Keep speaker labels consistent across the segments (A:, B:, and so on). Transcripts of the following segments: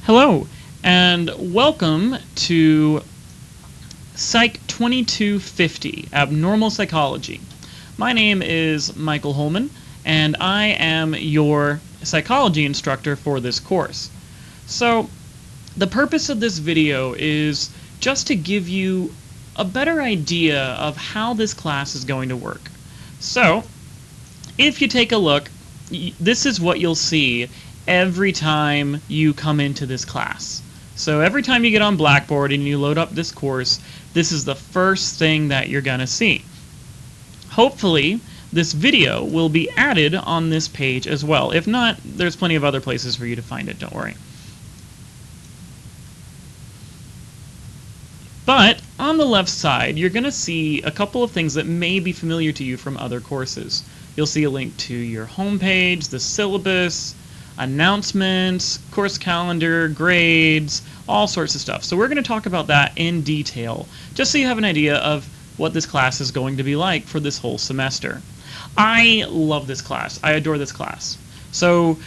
A: Hello, and welcome to Psych 2250, Abnormal Psychology. My name is Michael Holman, and I am your psychology instructor for this course. So, the purpose of this video is just to give you a better idea of how this class is going to work. So, if you take a look, this is what you'll see every time you come into this class. So every time you get on Blackboard and you load up this course, this is the first thing that you're going to see. Hopefully, this video will be added on this page as well. If not, there's plenty of other places for you to find it, don't worry. But on the left side, you're going to see a couple of things that may be familiar to you from other courses. You'll see a link to your homepage, the syllabus, announcements, course calendar, grades, all sorts of stuff. So we're going to talk about that in detail, just so you have an idea of what this class is going to be like for this whole semester. I love this class. I adore this class. So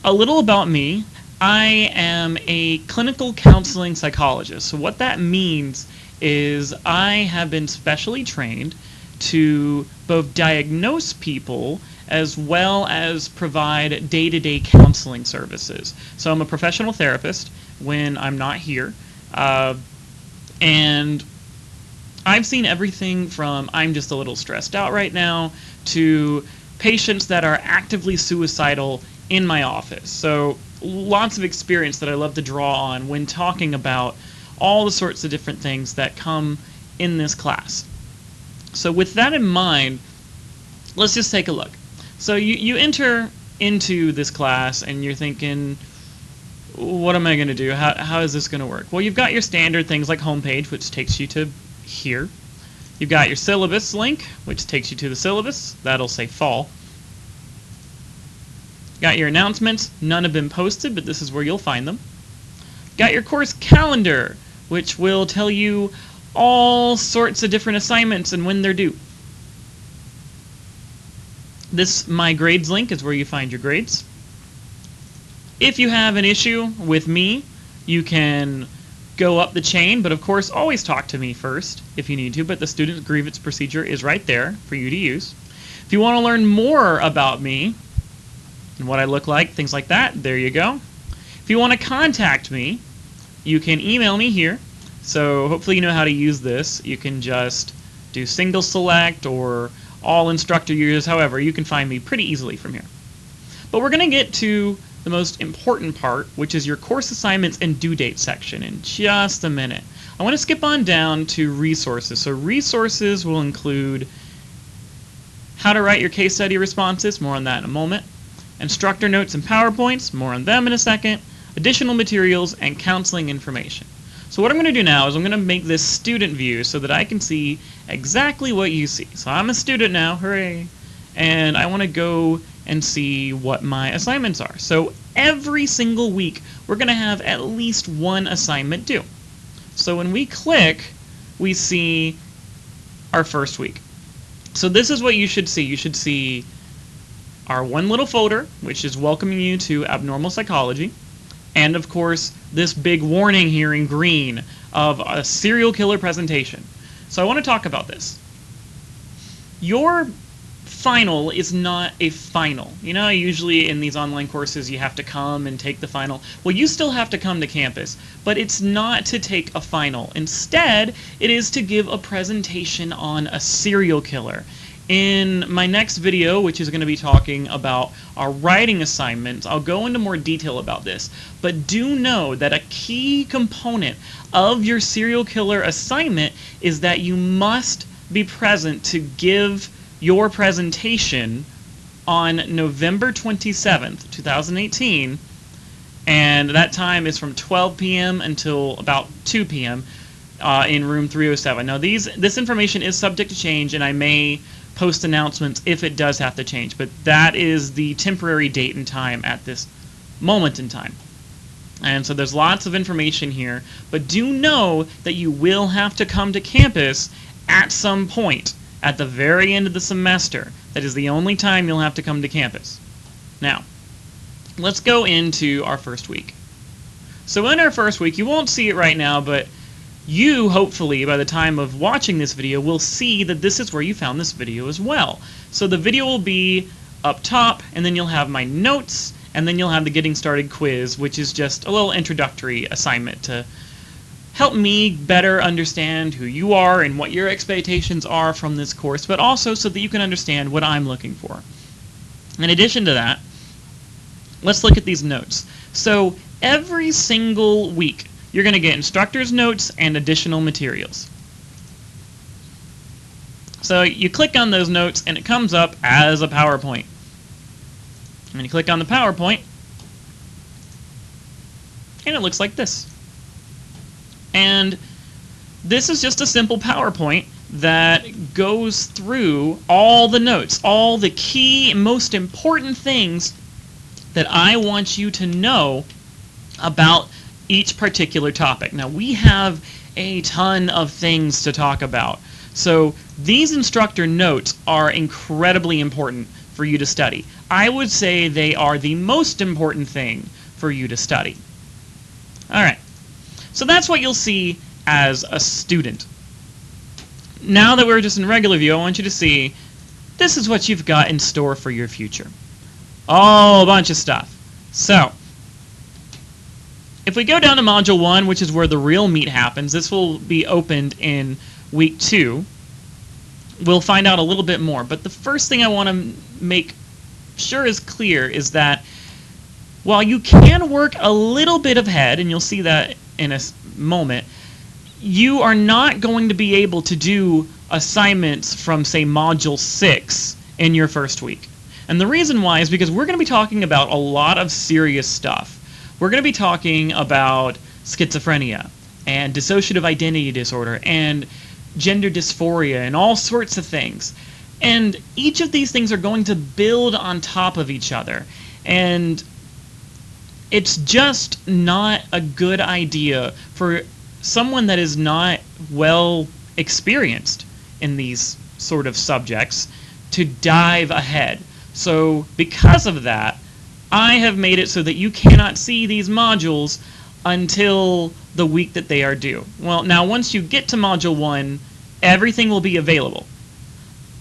A: a little about me. I am a clinical counseling psychologist. So what that means is I have been specially trained to both diagnose people as well as provide day-to-day counseling services. So I'm a professional therapist when I'm not here, and I've seen everything from I'm just a little stressed out right now to patients that are actively suicidal in my office. So lots of experience that I love to draw on when talking about all the sorts of different things that come in this class. So with that in mind, let's just take a look. So you enter into this class and you're thinking, what am I going to do? How is this going to work? Well, you've got your standard things like homepage, which takes you to here. You've got your syllabus link, which takes you to the syllabus. That'll say fall. Got your announcements. None have been posted, but this is where you'll find them. Got your course calendar, which will tell you all sorts of different assignments and when they're due. This My Grades link is where you find your grades. If you have an issue with me, you can go up the chain, but of course always talk to me first if you need to, but the student grievance procedure is right there for you to use. If you want to learn more about me and what I look like, things like that, there you go. If you want to contact me, you can email me here. So hopefully you know how to use this. You can just do single select or all instructor users, however, you can find me pretty easily from here. But we're going to get to the most important part, which is your course assignments and due date section in just a minute. I want to skip on down to resources. So resources will include how to write your case study responses, more on that in a moment, instructor notes and PowerPoints, more on them in a second, additional materials, and counseling information. So what I'm going to do now is I'm going to make this student view so that I can see exactly what you see. So I'm a student now, hooray, and I want to go and see what my assignments are. So every single week we're going to have at least one assignment due. So when we click, we see our first week. So this is what you should see. You should see our one little folder, which is welcoming you to Abnormal Psychology. And of course, this big warning here in green of a serial killer presentation. So I want to talk about this. Your final is not a final. You know, usually in these online courses you have to come and take the final. Well, you still have to come to campus, but it's not to take a final. Instead, it is to give a presentation on a serial killer. In my next video, which is going to be talking about our writing assignments, I'll go into more detail about this. But do know that a key component of your serial killer assignment is that you must be present to give your presentation on November 27th, 2018. And that time is from 12 p.m. until about 2 p.m. In room 307. Now, this information is subject to change, and I may post announcements if it does have to change, but that is the temporary date and time at this moment in time. And so there's lots of information here, but do know that you will have to come to campus at some point at the very end of the semester. That is the only time you'll have to come to campus. Now, let's go into our first week. So in our first week, you won't see it right now, but you, hopefully, by the time of watching this video, will see that this is where you found this video as well. So the video will be up top, and then you'll have my notes, and then you'll have the Getting Started quiz, which is just a little introductory assignment to help me better understand who you are and what your expectations are from this course, but also so that you can understand what I'm looking for. In addition to that, let's look at these notes. So every single week, you're going to get instructor's notes and additional materials. So you click on those notes and it comes up as a PowerPoint. And you click on the PowerPoint and it looks like this. And this is just a simple PowerPoint that goes through all the notes, all the key, most important things that I want you to know about each particular topic. Now, we have a ton of things to talk about. So these instructor notes are incredibly important for you to study. I would say they are the most important thing for you to study. All right. So that's what you'll see as a student. Now that we're just in regular view, I want you to see this is what you've got in store for your future. Oh, a bunch of stuff. So if we go down to Module 1, which is where the real meat happens, this will be opened in Week 2. We'll find out a little bit more. But the first thing I want to make sure is clear is that while you can work a little bit ahead, and you'll see that in a moment, you are not going to be able to do assignments from, say, Module 6 in your first week. And the reason why is because we're going to be talking about a lot of serious stuff. We're going to be talking about schizophrenia and dissociative identity disorder and gender dysphoria and all sorts of things. And each of these things are going to build on top of each other. And it's just not a good idea for someone that is not well experienced in these sort of subjects to dive ahead. So because of that, I have made it so that you cannot see these modules until the week that they are due. Well, now once you get to Module 1, everything will be available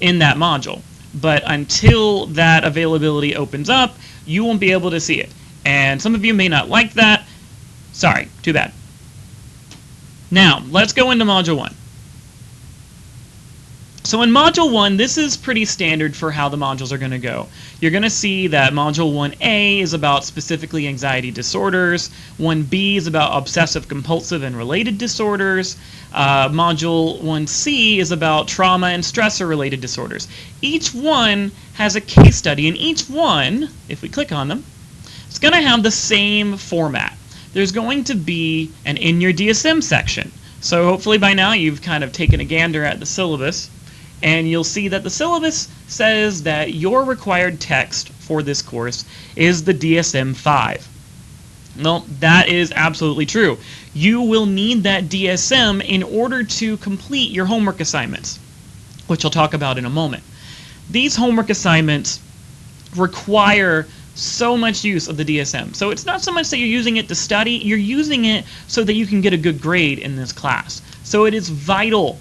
A: in that module. But until that availability opens up, you won't be able to see it. And some of you may not like that. Sorry, too bad. Now, let's go into Module 1. So in Module 1, this is pretty standard for how the modules are going to go. You're going to see that Module 1A is about specifically anxiety disorders, 1B is about obsessive compulsive and related disorders, Module 1C is about trauma and stressor related disorders. Each one has a case study, and each one, if we click on them, it's going to have the same format. There's going to be an In Your DSM section. So hopefully by now you've kind of taken a gander at the syllabus, and you'll see that the syllabus says that your required text for this course is the DSM-5. Well, that is absolutely true. You will need that DSM in order to complete your homework assignments, which I'll talk about in a moment. These homework assignments require so much use of the DSM. So it's not so much that you're using it to study, you're using it so that you can get a good grade in this class. So it is vital,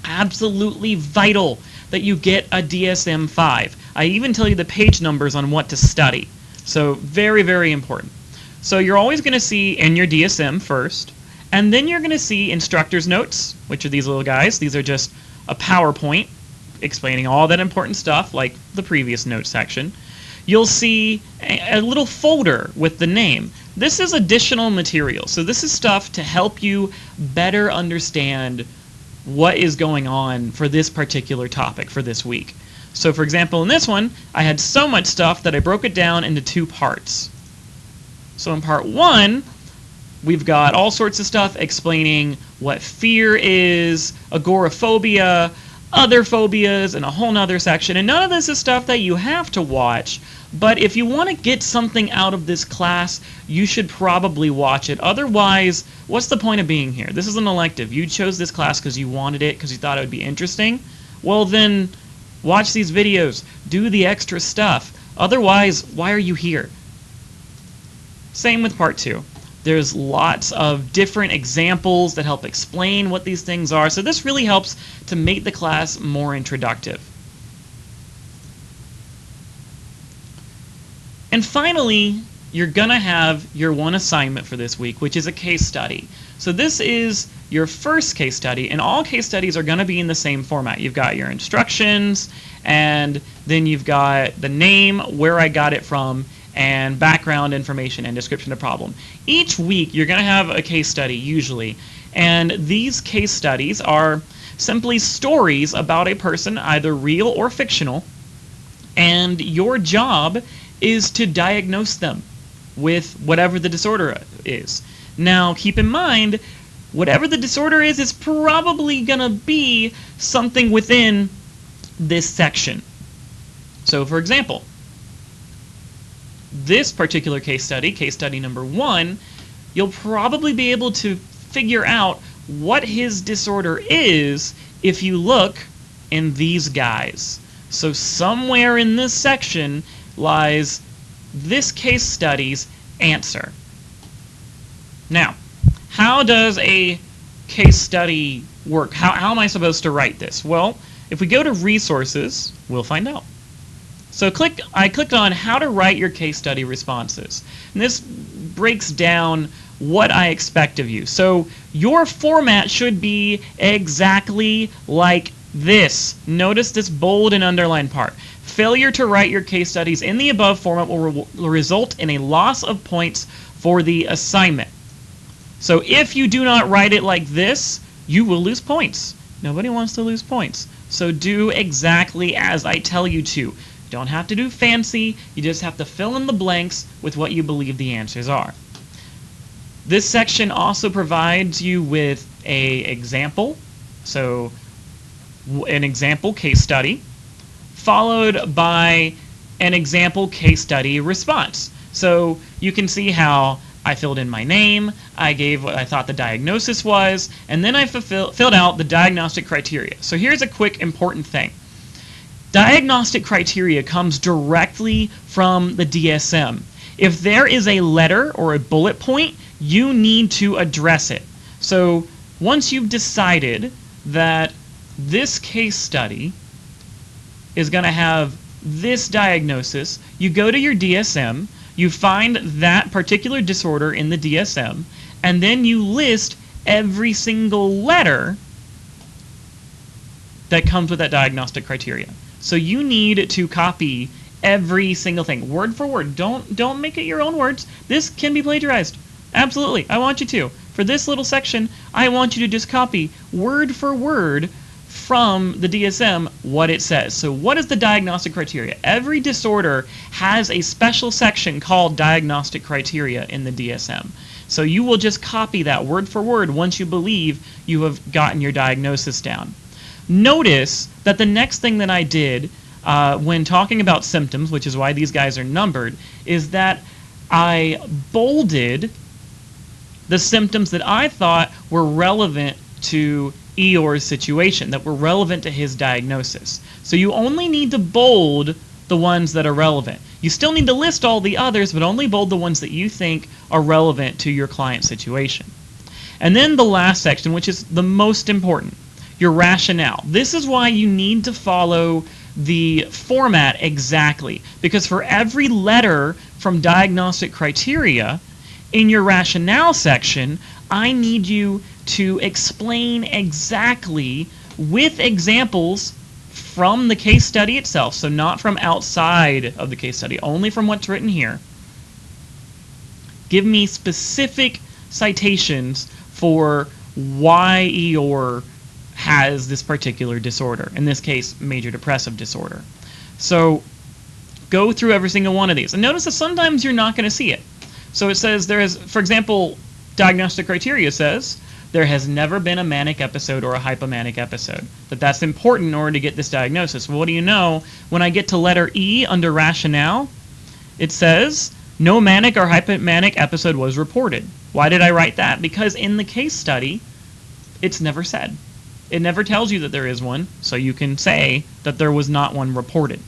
A: absolutely vital, that you get a DSM-5. I even tell you the page numbers on what to study. So very, very important. So you're always going to see in your DSM first, and then you're going to see instructor's notes, which are these little guys. These are just a PowerPoint explaining all that important stuff, like the previous note section. You'll see a little folder with the name. This is additional material. So this is stuff to help you better understand what is going on for this particular topic for this week. So for example, in this one, I had so much stuff that I broke it down into 2 parts. So in part 1, we've got all sorts of stuff explaining what fear is, agoraphobia, other phobias, and a whole nother section. And none of this is stuff that you have to watch, but if you want to get something out of this class, you should probably watch it. Otherwise, what's the point of being here? This is an elective. You chose this class because you wanted it, because you thought it would be interesting. Well then, watch these videos. Do the extra stuff. Otherwise, why are you here? Same with part 2. There's lots of different examples that help explain what these things are. So this really helps to make the class more introductive. And finally, you're going to have your one assignment for this week, which is a case study. So this is your first case study, and all case studies are going to be in the same format. You've got your instructions, and then you've got the name, where I got it from, and background information and description of the problem. Each week, you're going to have a case study, usually, and these case studies are simply stories about a person, either real or fictional, and your job is to diagnose them with whatever the disorder is. Now, keep in mind, whatever the disorder is probably going to be something within this section. So, for example, this particular case study number 1, you'll probably be able to figure out what his disorder is if you look in these guys. So somewhere in this section lies this case study's answer. Now, how does a case study work? How am I supposed to write this? Well, if we go to resources, we'll find out. So I clicked on how to write your case study responses. And this breaks down what I expect of you. So your format should be exactly like this. Notice this bold and underlined part. Failure to write your case studies in the above format will result in a loss of points for the assignment. So if you do not write it like this, you will lose points. Nobody wants to lose points. So do exactly as I tell you to. Don't have to do fancy, you just have to fill in the blanks with what you believe the answers are. This section also provides you with an example, so an example case study, followed by an example case study response. So you can see how I filled in my name, I gave what I thought the diagnosis was, and then I filled out the diagnostic criteria. So here's a quick important thing. Diagnostic criteria comes directly from the DSM. If there is a letter or a bullet point, you need to address it. So once you've decided that this case study is going to have this diagnosis, you go to your DSM, you find that particular disorder in the DSM, and then you list every single letter that comes with that diagnostic criteria. So you need to copy every single thing, word for word. Don't make it your own words. This can be plagiarized. Absolutely, I want you to. For this little section, I want you to just copy word for word from the DSM what it says. So what is the diagnostic criteria? Every disorder has a special section called diagnostic criteria in the DSM. So you will just copy that word for word once you believe you have gotten your diagnosis down. Notice that the next thing that I did when talking about symptoms, which is why these guys are numbered, is that I bolded the symptoms that I thought were relevant to Eeyore's situation, that were relevant to his diagnosis. So you only need to bold the ones that are relevant. You still need to list all the others, but only bold the ones that you think are relevant to your client's situation. And then the last section, which is the most important, your rationale. This is why you need to follow the format exactly, because for every letter from diagnostic criteria in your rationale section, I need you to explain exactly with examples from the case study itself, so not from outside of the case study, only from what's written here. Give me specific citations for why Eeyore has this particular disorder, in this case, major depressive disorder. So go through every single one of these. And notice that sometimes you're not going to see it. So it says there is, for example, diagnostic criteria says there has never been a manic episode or a hypomanic episode. That's important in order to get this diagnosis. Well, what do you know? When I get to letter E under rationale, it says no manic or hypomanic episode was reported. Why did I write that? Because in the case study, it's never said. It never tells you that there is one, so you can say that there was not one reported.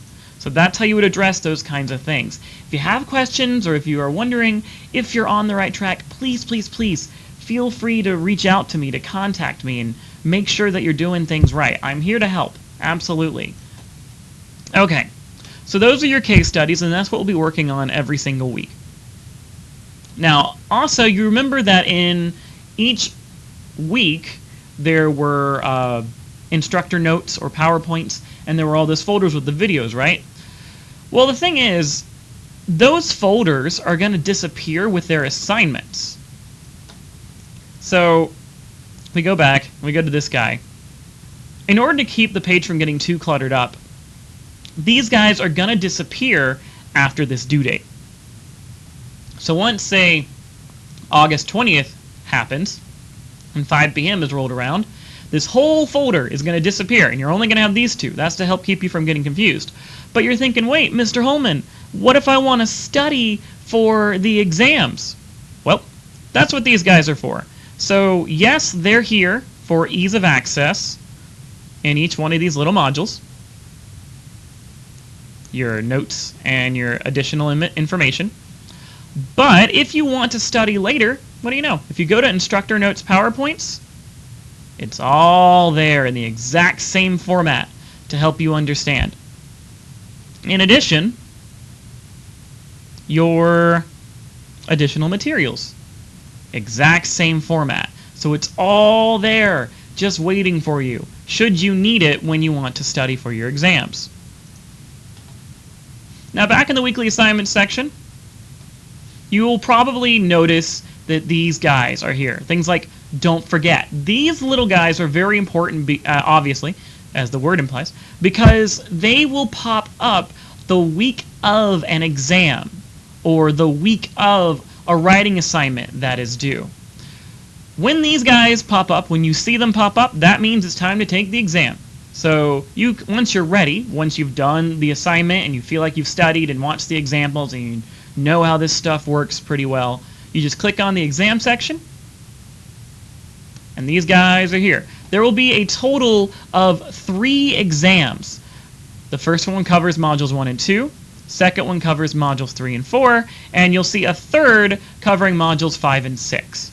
A: So that's how you would address those kinds of things. If you have questions or if you are wondering if you're on the right track, please, please, please feel free to reach out to me, to contact me, and make sure that you're doing things right. I'm here to help. Absolutely. Okay, so those are your case studies, and that's what we'll be working on every single week. Now, also, you remember that in each week there were instructor notes or PowerPoints, and there were all those folders with the videos, right? Well, the thing is, those folders are going to disappear with their assignments. So, we go back, we go to this guy. In order to keep the page from getting too cluttered up, these guys are going to disappear after this due date. So once, say, August 20th happens, and 5 p.m. is rolled around, this whole folder is going to disappear, and you're only going to have these two. That's to help keep you from getting confused. But you're thinking, wait, Mr. Holman, what if I want to study for the exams? Well, that's what these guys are for. So, yes, they're here for ease of access in each one of these little modules. Your notes and your additional information. But if you want to study later, what do you know? If you go to Instructor Notes PowerPoints, it's all there in the exact same format to help you understand. In addition, your additional materials, exact same format. So it's all there, just waiting for you, should you need it when you want to study for your exams. Now, back in the weekly assignments section, you will probably notice that these guys are here. Things like don't forget. These little guys are very important, obviously, as the word implies, because they will pop up the week of an exam or the week of a writing assignment that is due. When these guys pop up, when you see them pop up, that means it's time to take the exam. So once you're ready, once you've done the assignment and you feel like you've studied and watched the examples and you know how this stuff works pretty well, you just click on the exam section, and these guys are here. There will be a total of 3 exams. The first one covers modules 1 and 2, second one covers modules 3 and 4, and you'll see a third covering modules 5 and 6.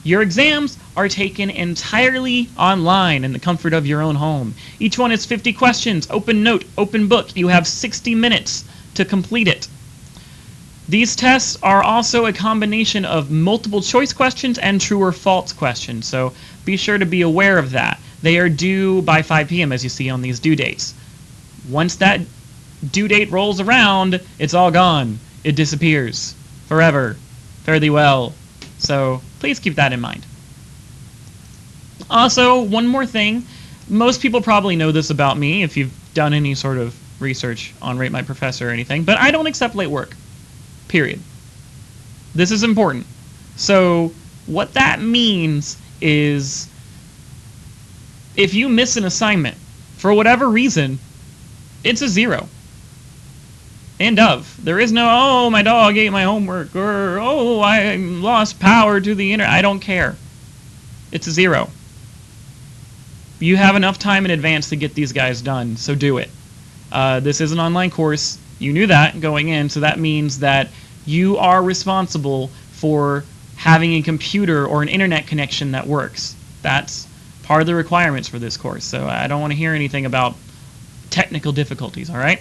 A: Your exams are taken entirely online in the comfort of your own home. Each one is 50 questions, open note, open book. You have 60 minutes to complete it. These tests are also a combination of multiple choice questions and true or false questions, so be sure to be aware of that. They are due by 5 p.m. as you see on these due dates. Once that due date rolls around, it's all gone. It disappears forever. Fare thee well. So please keep that in mind. Also, one more thing. Most people probably know this about me if you've done any sort of research on Rate My Professor or anything, but I don't accept late work. Period. This is important. So what that means is if you miss an assignment for whatever reason, it's a 0. End of. There is no, oh, my dog ate my homework, or, oh, I lost power to the internet. I don't care. It's a 0. You have enough time in advance to get these guys done, so do it. This is an online course. You knew that going in, so that means that you are responsible for having a computer or an internet connection that works. That's part of the requirements for this course, so I don't want to hear anything about technical difficulties, all right?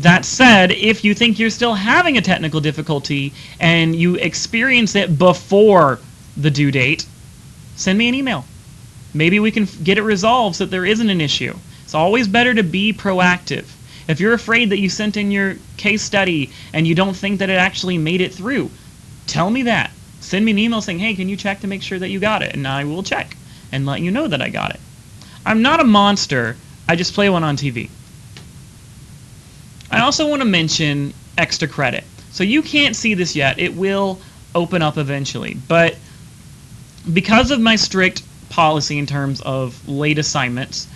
A: That said, if you think you're still having a technical difficulty and you experience it before the due date, send me an email. Maybe we can get it resolved so that there isn't an issue. It's always better to be proactive. If you're afraid that you sent in your case study and you don't think that it actually made it through, tell me that. Send me an email saying, hey, can you check to make sure that you got it? And I will check and let you know that I got it. I'm not a monster. I just play one on TV. I also want to mention extra credit. So you can't see this yet. It will open up eventually. But because of my strict policy in terms of late assignments,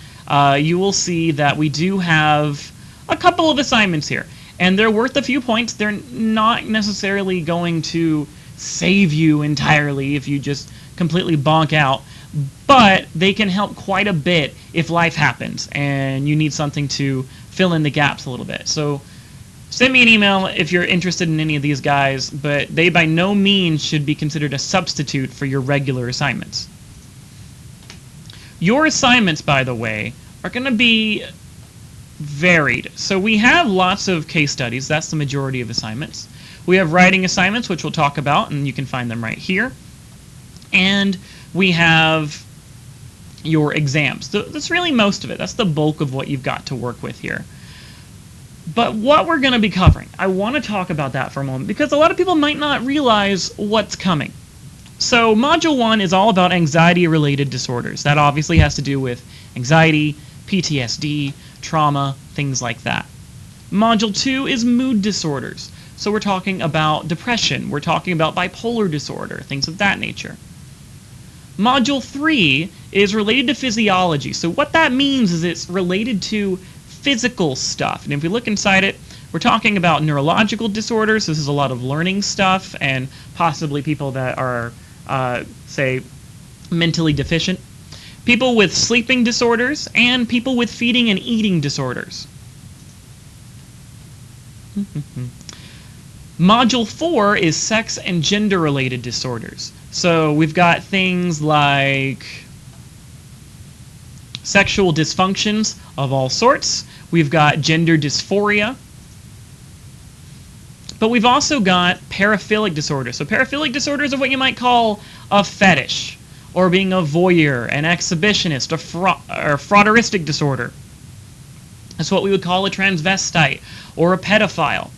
A: you will see that we do have a couple of assignments here. And they're worth a few points. They're not necessarily going to save you entirely if you just completely bonk out. But they can help quite a bit if life happens and you need something to fill in the gaps a little bit. So send me an email if you're interested in any of these guys, but they by no means should be considered a substitute for your regular assignments. Your assignments, by the way, are going to be varied. So we have lots of case studies. That's the majority of assignments. We have writing assignments, which we'll talk about, and you can find them right here. And we have your exams. So that's really most of it. That's the bulk of what you've got to work with here. But what we're going to be covering, I want to talk about that for a moment because a lot of people might not realize what's coming. So Module 1 is all about anxiety-related disorders. That obviously has to do with anxiety, PTSD, trauma, things like that. Module 2 is mood disorders. So we're talking about depression, we're talking about bipolar disorder, things of that nature. Module 3 is related to physiology. So what that means is it's related to physical stuff. And if we look inside it, we're talking about neurological disorders. This is a lot of learning stuff and possibly people that are, say, mentally deficient. People with sleeping disorders and people with feeding and eating disorders. Module 4 is sex and gender-related disorders. So we've got things like sexual dysfunctions of all sorts. We've got gender dysphoria. But we've also got paraphilic disorders. So paraphilic disorders are what you might call a fetish, or being a voyeur, an exhibitionist, or frauderistic disorder. That's what we would call a transvestite or a pedophile.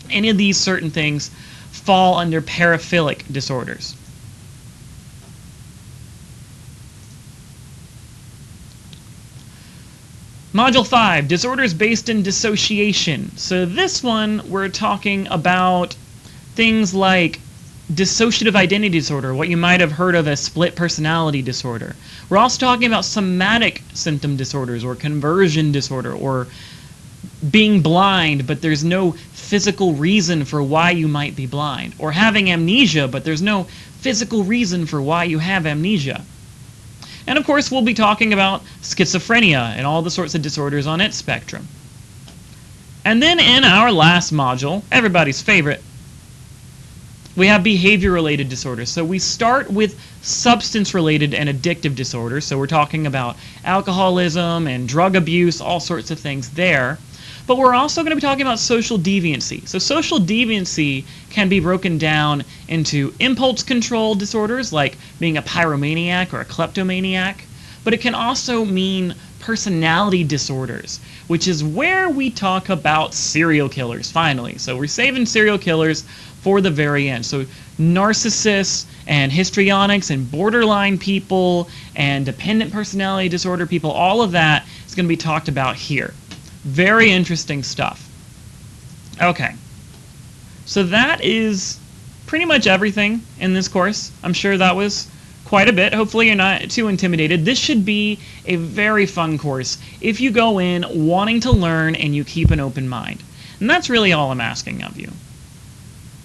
A: Any of these certain things fall under paraphilic disorders. Module 5, disorders based in dissociation. So this one, we're talking about things like dissociative identity disorder, what you might have heard of as split personality disorder. We're also talking about somatic symptom disorders or conversion disorder or being blind but there's no physical reason for why you might be blind, or having amnesia but there's no physical reason for why you have amnesia. And of course we'll be talking about schizophrenia and all the sorts of disorders on its spectrum. And then in our last module, everybody's favorite, we have behavior-related disorders. So we start with substance-related and addictive disorders. So we're talking about alcoholism and drug abuse, all sorts of things there. But we're also going to be talking about social deviancy. So social deviancy can be broken down into impulse control disorders, like being a pyromaniac or a kleptomaniac. But it can also mean personality disorders, which is where we talk about serial killers, finally. So we're saving serial killers for the very end. So narcissists and histrionics and borderline people and dependent personality disorder people, all of that is going to be talked about here. Very interesting stuff. Okay, so that is pretty much everything in this course. I'm sure that was quite a bit. Hopefully you're not too intimidated. This should be a very fun course if you go in wanting to learn and you keep an open mind. And that's really all I'm asking of you.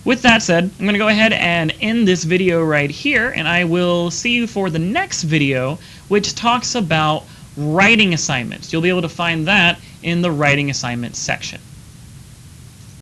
A: With that said, I'm going to go ahead and end this video right here, and I will see you for the next video, which talks about writing assignments. You'll be able to find that in the writing assignments section.